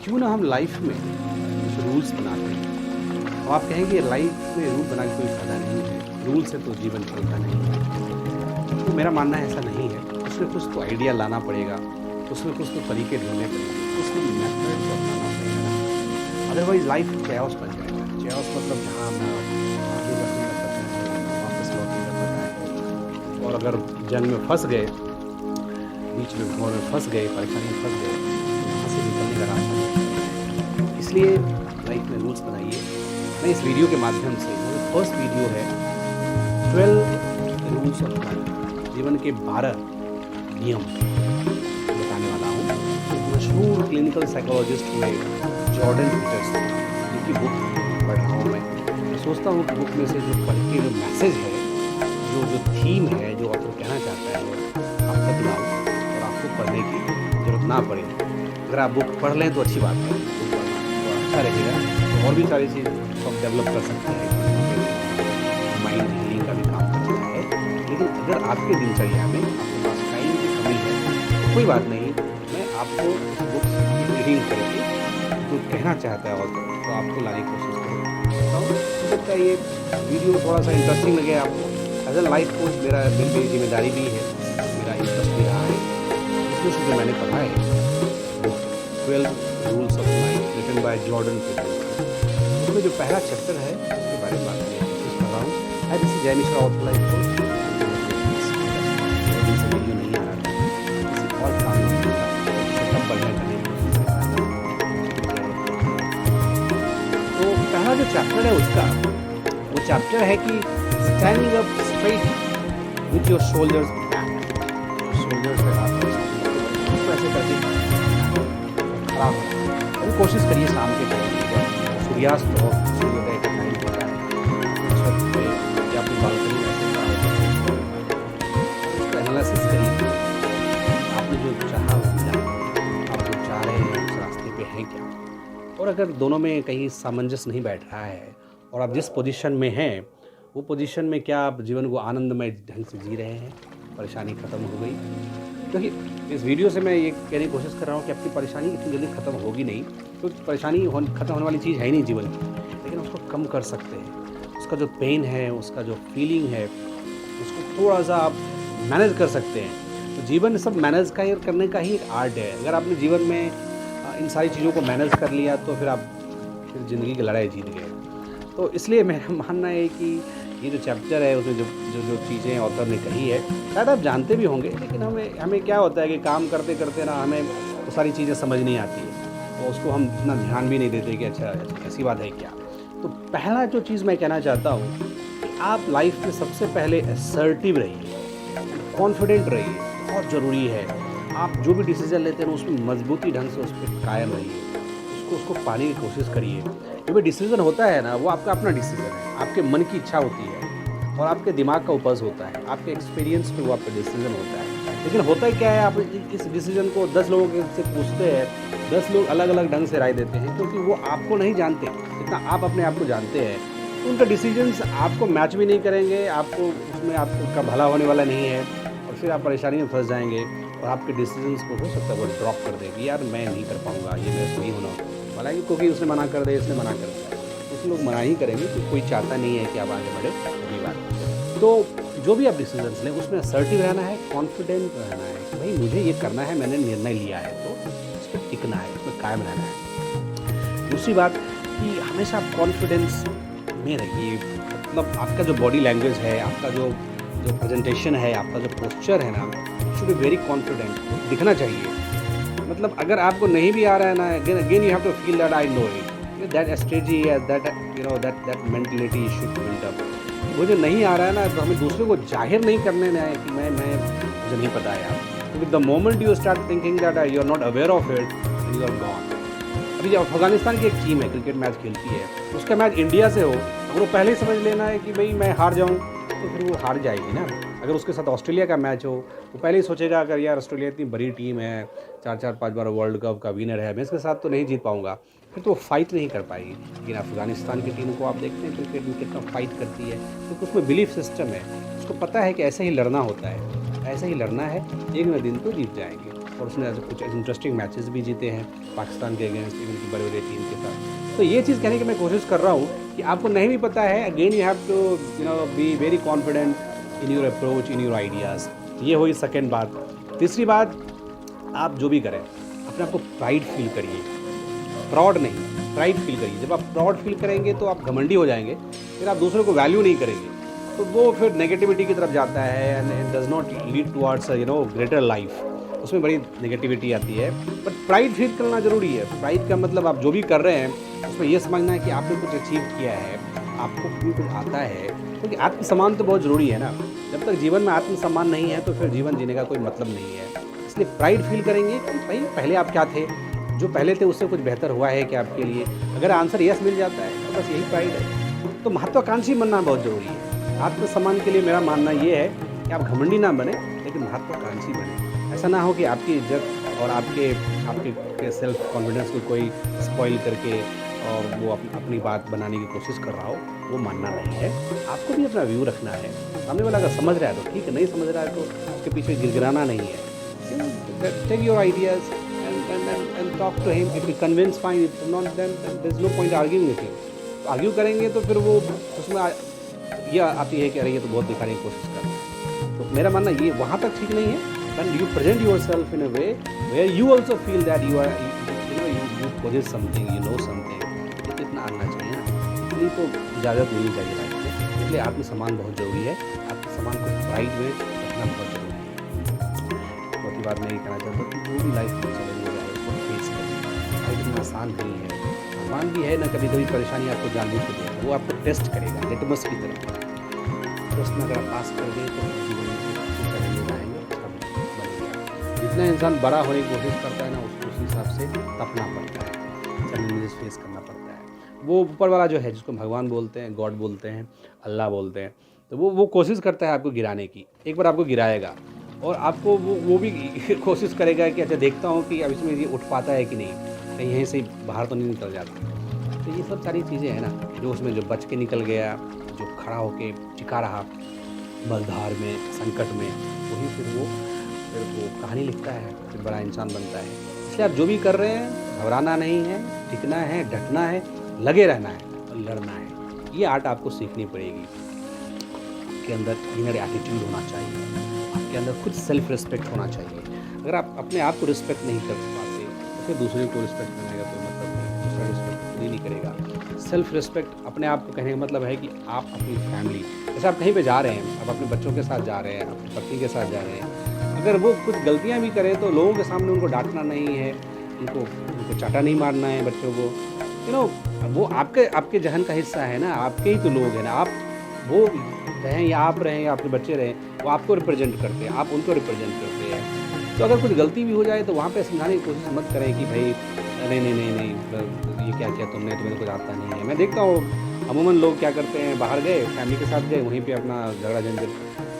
क्यों ना हम लाइफ में कुछ रूल्स बनाते हैं। अब आप कहेंगे लाइफ में रूल बना के कोई फ़ायदा नहीं है, रूल से तो जीवन चलता नहीं है। तो मेरा मानना है ऐसा नहीं है, उसमें कुछ तो आइडिया लाना पड़ेगा, उसमें कुछ तो तरीके ढूँढने पड़ेंगे, कुछ तो मेथड्स अपनाना पड़ेगा, अदरवाइज़ लाइफ कैओस बन जाएगा। कैओस मतलब जहाँ ना आगे बढ़ने का पता है, ना वापस लौटने का पता है। और अगर जंग में फँस गए, बीच में घोर में फँस गए, परेशानी में फँस गए, तो वहाँ से निकलने का रास्ता नहीं है। इसलिए लाइफ में रूल्स बनाइए। मैं इस वीडियो के माध्यम से, जो फर्स्ट वीडियो है 12 रूल्स ऑफ लाइफ, जीवन के 12 नियम बताने वाला हूँ। एक मशहूर क्लिनिकल साइकोलॉजिस्ट हुए जॉर्डन पीटरसन, उनकी बुक पढ़ रहा हूँ मैं सोचता हूँ कि बुक में से जो पढ़ के जो मैसेज है, जो थीम है, जो ऑथर कहना चाहता है, वो आप तक लाऊं और आपको पढ़ने की ज़रूरत ना पड़े। अगर आप बुक पढ़ लें तो अच्छी बात है, बुक पढ़ना तो अच्छा रहेगा, तो और भी सारी चीज़ आप डेवलप कर सकते हैं, माइंड हीलिंग का भी काम करता है। लेकिन अगर आपके दिनचर्या में आपके पास टाइम की कमी है तो कोई बात नहीं, मैं आपको इस बुक की रीडिंग करके जो कहना चाहता है ऑथर, तो आपको लाने की कोशिश करूँगा। हो सकता है ये वीडियो थोड़ा सा इंटरेस्टिंग लगे आपको। एज ए लाइफ कोच मेरी जिम्मेदारी भी है, मेरा इंटरेस्ट भी रहा है। इसमें से जो मैंने पढ़ा है book 12 rules of life written by Jordan Peterson, उसमें जो पहला चैप्टर है उसके बारे में बात करने की कोशिश कर रहा हूँ। आज जैसे जय मिश्रा ऑफ लाइफ कोच से वीडियो नहीं आ रहा था, किसी और काम में सेटअप बढ़िया करने की कोशिश कर रहा था। तो पहला जो चैप्टर है उसका, वो चैप्टर है कि standing up straight with your shoulders back. Shoulders पे हाथ उसको ऐसे करके खड़ा हो, अभी कोशिश करिए शाम के टाइम सूर्यास्त हो, सूर्योदय का टाइम हो रहा है, छत पे या अपनी बालकनी में ऐसे खड़ा हो, उसका एनालिसिस करिए आपने जो चाहा वो मिला, आप जो चाह रहे हैं उस रास्ते पे हैं क्या। और अगर दोनों में कहीं सामंजस्य नहीं बैठ रहा है और आप जिस पोजीशन में हैं वो पोजीशन में क्या आप जीवन को आनंदमय ढंग से जी रहे हैं, परेशानी ख़त्म हो गई। क्योंकि इस वीडियो से मैं ये कहने की कोशिश कर रहा हूँ कि आपकी परेशानी इतनी जल्दी ख़त्म होगी नहीं, क्योंकि परेशानी ख़त्म होने वाली चीज़ है ही नहीं जीवन की, लेकिन उसको कम कर सकते हैं। उसका जो पेन है, उसका जो फीलिंग है, उसको थोड़ा सा आप मैनेज कर सकते हैं। तो जीवन सब मैनेज का करने का ही एक आर्ट है। अगर आपने जीवन में इन सारी चीज़ों को मैनेज कर लिया तो फिर ज़िंदगी की लड़ाई जीत गए। तो इसलिए मेरा मानना है कि ये जो चैप्टर है उसमें जो चीज़ें ऑथर ने कही है, शायद आप जानते भी होंगे, लेकिन हमें क्या होता है कि काम करते करते ना हमें वो सारी चीज़ें समझ नहीं आती है, तो उसको हम इतना ध्यान भी नहीं देते कि अच्छा ऐसी बात है क्या। तो पहला जो चीज़ मैं कहना चाहता हूँ कि आप लाइफ में सबसे पहले असर्टिव रहिए, कॉन्फिडेंट रहिए, बहुत ज़रूरी है। आप जो भी डिसीज़न लेते हैं उसमें मजबूती ढंग से उस पर कायम रहिए, उसको पाने की कोशिश करिए। जो भी डिसीज़न होता है ना, वो आपका अपना डिसीज़न है, आपके मन की इच्छा होती है और आपके दिमाग का उपज होता है, आपके एक्सपीरियंस पे वो आपका डिसीज़न होता है। लेकिन होता है क्या है, आप इस डिसीज़न को 10 लोगों से पूछते हैं, 10 लोग अलग अलग ढंग से राय देते हैं, क्योंकि वो आपको नहीं जानते जितना आप अपने आप को जानते हैं। तो उनका डिसीजंस आपको मैच भी नहीं करेंगे, आपको उसमें आपका भला होने वाला नहीं है और फिर आप परेशानी में फंस जाएंगे और आपके डिसीजंस को हो सकता है वो ड्रॉप कर देगी, यार मैं नहीं कर पाऊँगा, ये मेरे से नहीं होना। हालांकि क्योंकि उसने मना कर दिया, इसने मना कर दिया, कुछ लोग मना ही करेंगे, तो कोई चाहता नहीं है कि आप आगे बढ़े, अगली बात। तो जो भी आप डिसीजंस लें उसमें असर्टिव रहना है, कॉन्फिडेंट रहना है कि भाई मुझे ये करना है, मैंने निर्णय लिया है, तो उस पर टिकना है, उस पर कायम रहना है। दूसरी बात कि हमेशा आप कॉन्फिडेंस में रहिए, मतलब आपका जो बॉडी लैंग्वेज है, आपका जो प्रेजेंटेशन है, आपका जो पोस्चर है ना, शुड बी वेरी कॉन्फिडेंट, दिखना चाहिए। मतलब अगर आपको नहीं भी आ रहा है ना, again you have to feel that I know it, that strategy है, that mentality should build up. मुझे नहीं आ रहा है ना, तो हमें दूसरे को जाहिर नहीं करने ना है कि मैं मुझे नहीं पता है यार, क्योंकि the moment you start thinking that you are not aware of it, you are gone. अभी जब अफगानिस्तान की एक टीम है, क्रिकेट मैच खेलती है, उसका मैच इंडिया से हो, अगर वो पहले ही समझ लेना है कि भाई मैं हार जाऊँ, तो फिर वो हार जाएगी ना। अगर उसके साथ ऑस्ट्रेलिया का मैच हो, वो पहले ही सोचेगा अगर यार ऑस्ट्रेलिया इतनी बड़ी टीम है, 4-4 5 बार वर्ल्ड कप का विनर है, मैं इसके साथ तो नहीं जीत पाऊंगा, फिर तो वो फाइट नहीं कर पाएगी। लेकिन अफगानिस्तान की टीम को आप देखते हैं क्रिकेट में कितना फाइट करती है, क्योंकि उसमें बिलीफ सिस्टम है, उसको पता है कि ऐसे ही लड़ना होता है, ऐसे ही लड़ना है, एक न दिन तो जीत जाएंगे। और उसने ऐसे कुछ इंटरेस्टिंग मैचेस भी जीते हैं पाकिस्तान के अगेंस्ट, इवन की बड़े बड़े टीम के साथ। तो ये चीज़ कहने की मैं कोशिश कर रहा हूँ कि आपको नहीं भी पता है, again you have to be very confident in your approach, in your ideas. ये हुई सेकेंड बात। तीसरी बात, आप जो भी करें अपने आप को प्राइड फील करिए, प्राउड नहीं, प्राइड फील करिए। जब आप प्राउड फील करेंगे तो आप घमंडी हो जाएंगे, फिर आप दूसरों को वैल्यू नहीं करेंगे, तो वो फिर नेगेटिविटी की तरफ जाता है and it does not lead towards greater life. उसमें बड़ी नेगेटिविटी आती है। बट प्राइड फील करना ज़रूरी है। प्राइड का मतलब आप जो भी कर रहे हैं उसमें ये समझना है कि आपने कुछ अचीव किया है, आपको भी कुछ आता है, क्योंकि आत्मसम्मान तो बहुत ज़रूरी है ना। जब तक जीवन में आत्मसम्मान नहीं है तो फिर जीवन जीने का कोई मतलब नहीं है। इसलिए प्राइड फील करेंगे कि भाई पहले आप क्या थे, जो पहले थे उससे कुछ बेहतर हुआ है क्या आपके लिए। अगर आंसर यस मिल जाता है तो बस यही प्राइड है। तो महत्वाकांक्षी बनना बहुत ज़रूरी है। आत्मसम्मान के लिए मेरा मानना ये है कि आप घमंडी ना बने, लेकिन महत्वाकांक्षी बने। ऐसा ना हो कि आपकी इज्जत और आपके सेल्फ कॉन्फिडेंस को कोई स्पॉइल करके और वो अपनी बात बनाने की कोशिश कर रहा हो, वो मानना नहीं है। आपको भी अपना व्यू रखना है। सामने वाला अगर समझ रहा है तो ठीक है, नहीं समझ रहा है तो उसके पीछे गिड़गिड़ाना नहीं है। Take your ideas and talk to him. If you convince fine, if not then there's no point arguing with him. Argue करेंगे तो फिर वो उसमें यह आती है कि अरे ये तो बहुत दिखाने की कोशिश कर रहा है। तो मेरा मानना ये वहाँ तक ठीक नहीं है। When you present yourself in a way where you also feel that you are you possess something, you know something, तो इतना आना चाहिए ना। इतनी तो इजाज़त मिलनी चाहिए लाइफ में। इसलिए आत्मसम्मान बहुत ज़रूरी है। आत्मसम्मान को प्राइड में रखना बहुत ज़रूरी है। बहुत ही बात मैं ये कहना चाहता हूँ कि जो भी लाइफ में चैलेंज हो जाए उसको फेस करें। लाइफ इतना आसान नहीं है, आसान भी है ना। कभी कभी परेशानी आपको जानबूझ के देगा, वो आपको टेस्ट करेगा लिटमस की तरह। टेस्ट में अगर आप पास कर गए तो जीवन में चैलेंजेस आएंगे, अच्छा बनेगा। जितना इंसान बड़ा होने की कोशिश करता है ना, उसको उस हिसाब से तपना पड़ता है, चैलेंजेस फेस करना पड़ता है। वो ऊपर वाला जो है, जिसको भगवान बोलते हैं, गॉड बोलते हैं, अल्लाह बोलते हैं, तो वो कोशिश करता है आपको गिराने की। एक बार आपको गिराएगा और आपको वो भी कोशिश करेगा कि अच्छा देखता हूँ कि अब इसमें ये उठ पाता है कि नहीं, कहीं यहीं से बाहर तो नहीं निकल जाता। तो ये सब सारी चीज़ें हैं ना, जो उसमें जो बच के निकल गया, जो खड़ा होके टिका रहा मझधार में, संकट में, वही फिर वो कहानी लिखता है, फिर बड़ा इंसान बनता है। इसलिए आप जो भी कर रहे हैं, घबराना नहीं है, टिकना है, डटना है, लगे रहना है और लड़ना है। ये आर्ट आपको सीखनी पड़ेगी। आपके अंदर इनर एटीट्यूड होना चाहिए, आपके अंदर खुद सेल्फ रिस्पेक्ट होना चाहिए। अगर आप अपने आप को रिस्पेक्ट नहीं कर पाते तो फिर दूसरे को रिस्पेक्ट करने का कोई मतलब नहीं, दूसरा रिस्पेक्ट खुद ही नहीं करेगा। सेल्फ रिस्पेक्ट अपने आप को कहने का मतलब है कि आप अपनी फैमिली, जैसे आप कहीं पे जा रहे हैं, आप अपने बच्चों के साथ जा रहे हैं, अपनी पत्नी के साथ जा रहे हैं, अगर वो कुछ गलतियाँ भी करें तो लोगों के सामने उनको डांटना नहीं है, उनको चाटा नहीं मारना है बच्चों को। वो आपके जहन का हिस्सा है ना, आपके ही तो लोग हैं ना। आप वो रहें या आप रहें या आपके बच्चे रहें, वो आपको रिप्रेजेंट करते हैं, आप उनको रिप्रेजेंट करते हैं। तो अगर कुछ गलती भी हो जाए तो वहाँ पे समझाने की कोशिश मत करें कि भाई नहीं ये क्या किया तुमने, तुम्हें कुछ आता नहीं है। मैं देखता हूँ अमूमन लोग क्या करते हैं, बाहर गए, फैमिली के साथ गए, वहीं पे अपना झगड़ा झंझट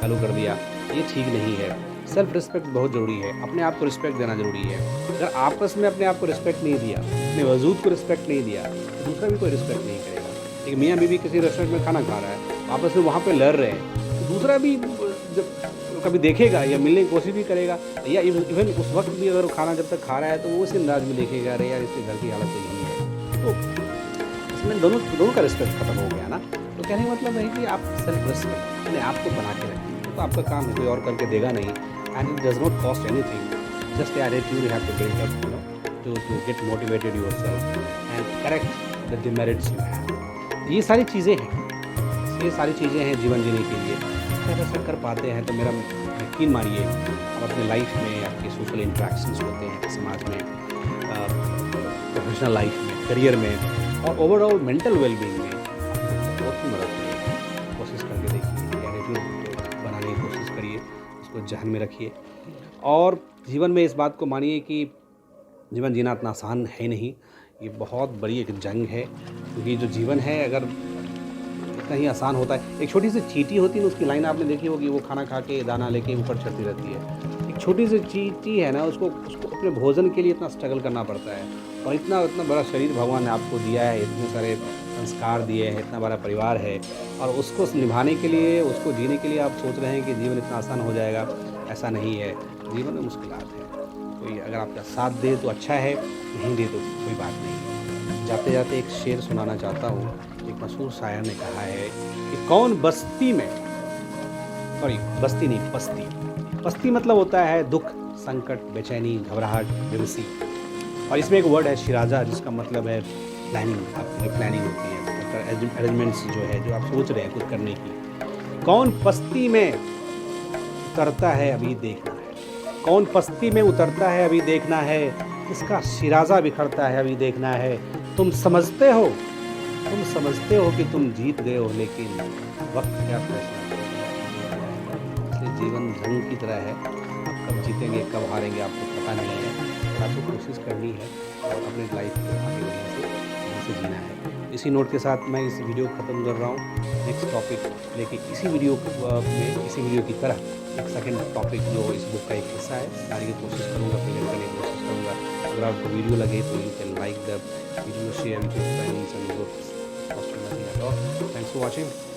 चालू कर दिया। ये ठीक नहीं है। सेल्फ रिस्पेक्ट बहुत ज़रूरी है, अपने आप को रिस्पेक्ट देना ज़रूरी है। अगर आपस में अपने आप को रिस्पेक्ट नहीं दिया, अपने वजूद को रिस्पेक्ट नहीं दिया, तो दूसरा भी कोई रिस्पेक्ट नहीं करेगा। एक मियाँ बीवी किसी रेस्टोरेंट में खाना खा रहा है, आपस में वहाँ पे लड़ रहे हैं, तो दूसरा भी जब कभी देखेगा या मिलने की कोशिश भी करेगा, या इवन उस वक्त भी अगर वो खाना जब तक खा रहा है तो वो उस अंदाज में देखेगा, अरे यार इसके घर की हालत तो यही है। तो इसमें दोनों का रिस्पेक्ट खत्म हो गया ना। तो कहने का मतलब है कि आप सेल्फ रिस्पेक्ट अपने आप को बना के रखें, तो आपका काम है, कोई और करके देगा नहीं। And it does not cost anything, just attitude you have to build up, to get motivated yourself and correct the demerits you have. ये सारी चीज़ें हैं जीवन जीने के लिए। अगर ऐसा कर पाते हैं तो मेरा यकीन मानिए, आप अपने लाइफ में, आपके सोशल इंट्रैक्शंस होते हैं समाज में, प्रोफेशनल लाइफ में, करियर में और ओवरऑल मेंटल वेलबींग में बहुत ही मदद करेगी। कोशिश करके देखिए, एटीट्यूड बनाने की कोशिश करिए, उसको जहन में रखिए और जीवन में इस बात को मानिए कि जीवन जीना इतना आसान है नहीं। ये बहुत बड़ी एक जंग है, क्योंकि जो जीवन है अगर इतना ही आसान होता है। एक छोटी सी चींटी होती है, उसकी लाइन आपने देखी होगी, वो खाना खा के दाना लेके ऊपर चढ़ती रहती है। एक छोटी सी चींटी है ना, उसको अपने भोजन के लिए इतना स्ट्रगल करना पड़ता है। और इतना बड़ा शरीर भगवान ने आपको दिया है, इतने सारे संस्कार दिए हैं, इतना बड़ा परिवार है, और उसको निभाने के लिए, उसको जीने के लिए आप सोच रहे हैं कि जीवन इतना आसान हो जाएगा। ऐसा नहीं है, जीवन में मुश्किलात है। तो कोई अगर आपका साथ दे तो अच्छा है, नहीं दे तो कोई बात नहीं। जाते जाते एक शेर सुनाना चाहता हूँ। एक मशहूर शायर ने कहा है कि कौन बस्ती में, सॉरी बस्ती नहीं, पस्ती, पस्ती मतलब होता है दुख, संकट, बेचैनी, घबराहट, बेबसी। और इसमें एक वर्ड है शिराजा, जिसका मतलब है प्लानिंग। आपकी प्लानिंग होती है, अरेंजमेंट्स जो है, जो आप सोच रहे हैं कुछ करने की। कौन पस्ती में उतरता है अभी देखना है, कौन पस्ती में उतरता है अभी देखना है, इसका शिराजा बिखरता है अभी देखना है। तुम समझते हो कि तुम जीत गए हो, लेकिन वक्त क्या फैसला करेगा। इसलिए जीवन जंग की तरह है, आप कब जीतेंगे कब हारेंगे आपको पता नहीं है, और आपको कोशिश करनी है और अपनी लाइफ को आगे बढ़ने से जीना है। इसी नोट के साथ मैं इस वीडियो को ख़त्म कर रहा हूँ। नेक्स्ट टॉपिक लेके इसी वीडियो की तरह एक सेकंड टॉपिक जो इस बुक का एक हिस्सा है, लाने की कोशिश करूँगा, प्रेजेंट करने की कोशिश करूँगा। अगर आपको वीडियो लगे तो you can like the video, share with your friends and groups. Thanks for watching.